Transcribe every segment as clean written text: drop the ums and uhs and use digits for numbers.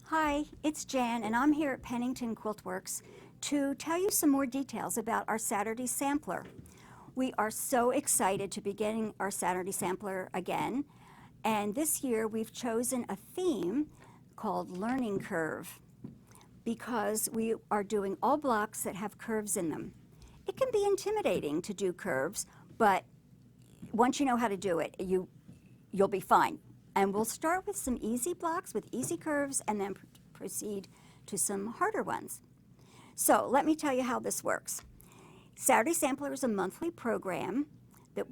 Hi, it's Jan, and I'm here at Pennington Quilt Works to tell you some more details about our Saturday sampler. We are so excited to be getting our Saturday sampler again, and this year we've chosen a theme called Learning Curve because we are doing all blocks that have curves in them. It can be intimidating to do curves, but once you know how to do it, you'll be fine. And we'll start with some easy blocks with easy curves and then proceed to some harder ones. So let me tell you how this works. Saturday Sampler is a monthly program that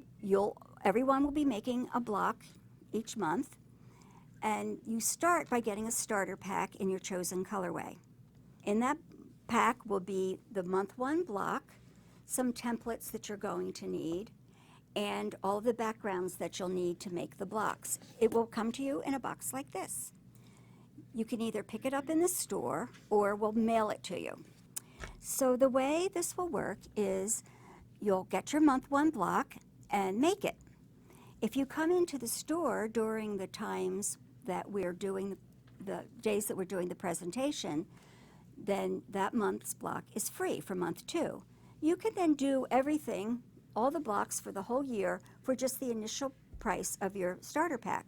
everyone will be making a block each month, and you start by getting a starter pack in your chosen colorway. In that pack will be the month one block, some templates that you're going to need, and all of the backgrounds that you'll need to make the blocks. It will come to you in a box like this. You can either pick it up in the store or we'll mail it to you. So the way this will work is you'll get your month one block and make it. If you come into the store during the times that we're doing the days that we're doing the presentation, then that month's block is free for month two. You can then do everything, all the blocks for the whole year, for just the initial price of your starter pack.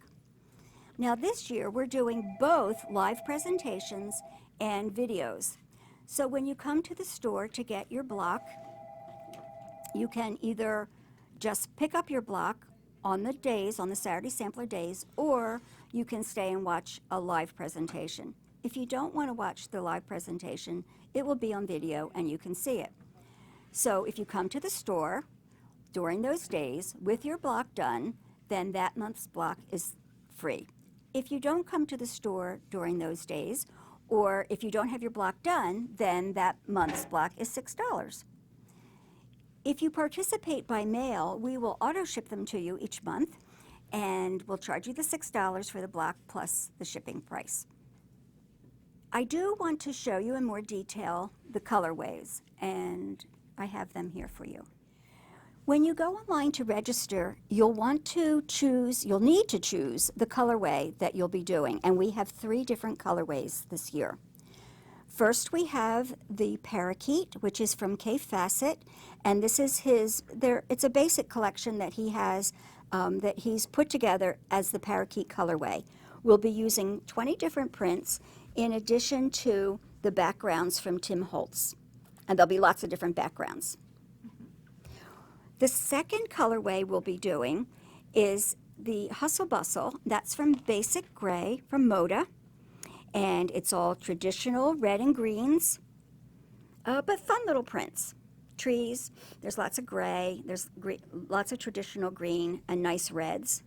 Now this year we're doing both live presentations and videos. So when you come to the store to get your block, you can either just pick up your block on the Saturday Sampler days, or you can stay and watch a live presentation. If you don't want to watch the live presentation, it will be on video and you can see it. So if you come to the store during those days with your block done, then that month's block is free. If you don't come to the store during those days, or if you don't have your block done, then that month's block is $6. If you participate by mail, we will auto ship them to you each month, and we'll charge you the $6 for the block plus the shipping price. I do want to show you in more detail the colorways, and I have them here for you. When you go online to register, you'll need to choose the colorway that you'll be doing, and we have 3 different colorways this year. First, we have the Parakeet, which is from K Facet, and this is it's a basic collection that he has that he's put together as the Parakeet colorway. We'll be using 20 different prints in addition to the backgrounds from Tim Holtz, and there'll be lots of different backgrounds. The second colorway we'll be doing is the Hustle Bustle. That's from Basic Gray from Moda, and it's all traditional red and greens, but fun little prints. Trees, there's lots of gray, there's lots of traditional green and nice reds.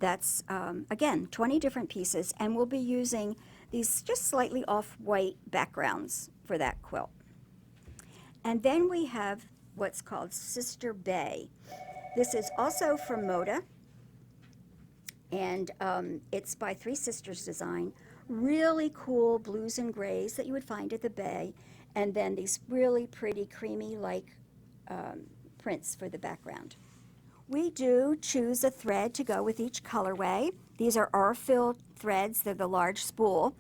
That's, again, 20 different pieces, and we'll be using these just slightly off-white backgrounds for that quilt. And then we have what's called Sister Bay. This is also from Moda, and it's by Three Sisters Design. Really cool blues and grays that you would find at the Bay, and then these really pretty creamy-like prints for the background. We do choose a thread to go with each colorway. These are R-fill threads. They're the large spool,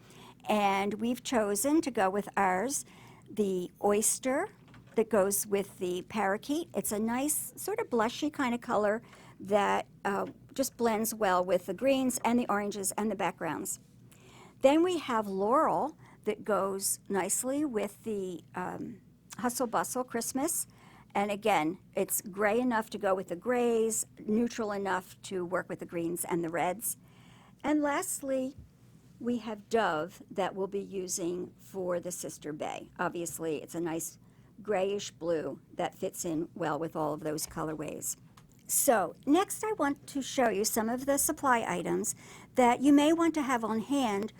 and we've chosen to go with ours the Oyster that goes with the Parakeet. It's a nice sort of blushy kind of color that just blends well with the greens and the oranges and the backgrounds. Then we have Laurel that goes nicely with the Hustle Bustle Christmas. And again, it's gray enough to go with the grays, neutral enough to work with the greens and the reds. And lastly, we have Dove that we'll be using for the Sister Bay. Obviously, it's a nice grayish blue that fits in well with all of those colorways. So next I want to show you some of the supply items that you may want to have on hand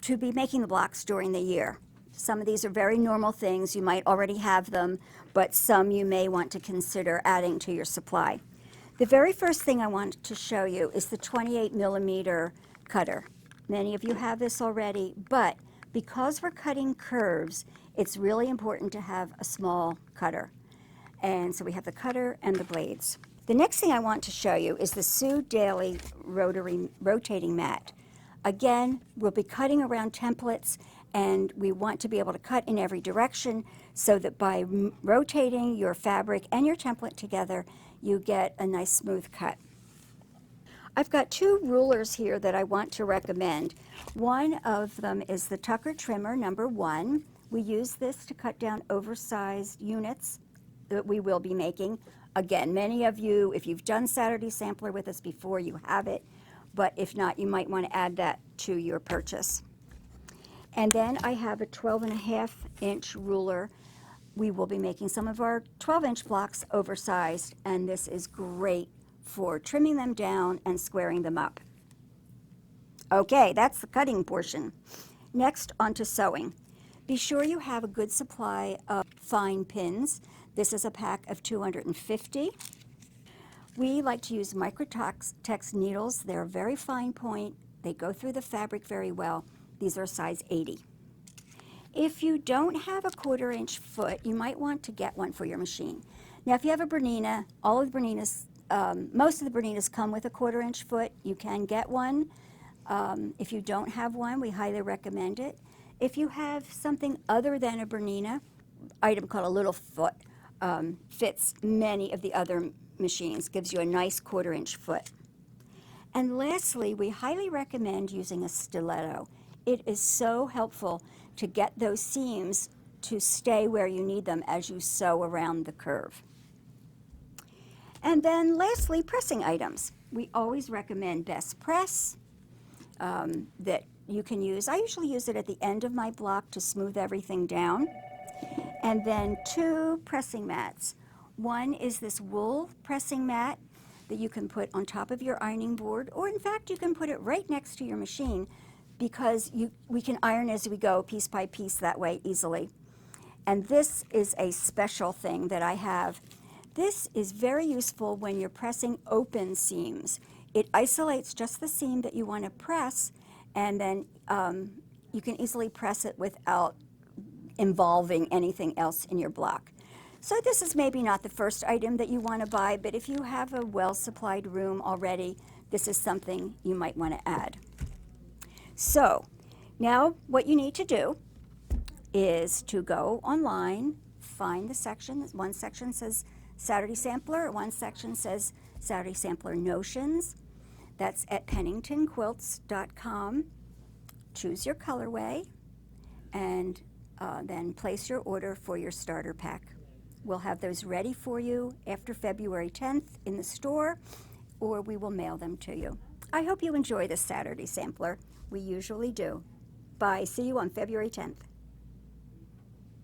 to be making the blocks during the year. Some of these are very normal things. You might already have them, but some you may want to consider adding to your supply. The very first thing I want to show you is the 28mm cutter. Many of you have this already, but because we're cutting curves, it's really important to have a small cutter. And so we have the cutter and the blades. The next thing I want to show you is the Sue Daly rotating mat. Again, we'll be cutting around templates, and we want to be able to cut in every direction so that by rotating your fabric and your template together, you get a nice smooth cut. I've got two rulers here that I want to recommend. One of them is the Tucker Trimmer number 1. We use this to cut down oversized units that we will be making. Again, many of you, if you've done Saturday Sampler with us before, you have it, but if not, you might want to add that to your purchase. And then I have a 12.5-inch ruler. We will be making some of our 12-inch blocks oversized, and this is great for trimming them down and squaring them up. Okay, that's the cutting portion. Next, on to sewing. Be sure you have a good supply of fine pins. This is a pack of 250. We like to use Microtex needles. They're a very fine point. They go through the fabric very well. These are size 80. If you don't have a 1/4-inch foot, you might want to get one for your machine. Now, if you have a Bernina, all of the Berninas, most of the Berninas come with a 1/4-inch foot. You can get one. If you don't have one, we highly recommend it. If you have something other than a Bernina, item called a little foot, fits many of the other machines, gives you a nice 1/4-inch foot. And lastly, we highly recommend using a stiletto. It is so helpful to get those seams to stay where you need them as you sew around the curve. And then lastly, pressing items. We always recommend Best Press that you can use. I usually use it at the end of my block to smooth everything down. And then 2 pressing mats. One is this wool pressing mat that you can put on top of your ironing board, or in fact you can put it right next to your machine, because we can iron as we go, piece by piece, that way easily. And this is a special thing that I have. This is very useful when you're pressing open seams. It isolates just the seam that you want to press, and then you can easily press it without involving anything else in your block. So this is maybe not the first item that you want to buy, but if you have a well-supplied room already, this is something you might want to add. So now what you need to do is to go online, find the section. One section says Saturday Sampler, one section says Saturday Sampler Notions. That's at penningtonquilts.com. Choose your colorway and then place your order for your starter pack. We'll have those ready for you after February 10th in the store, or we will mail them to you. I hope you enjoy this Saturday Sampler. We usually do. Bye. See you on February 10th.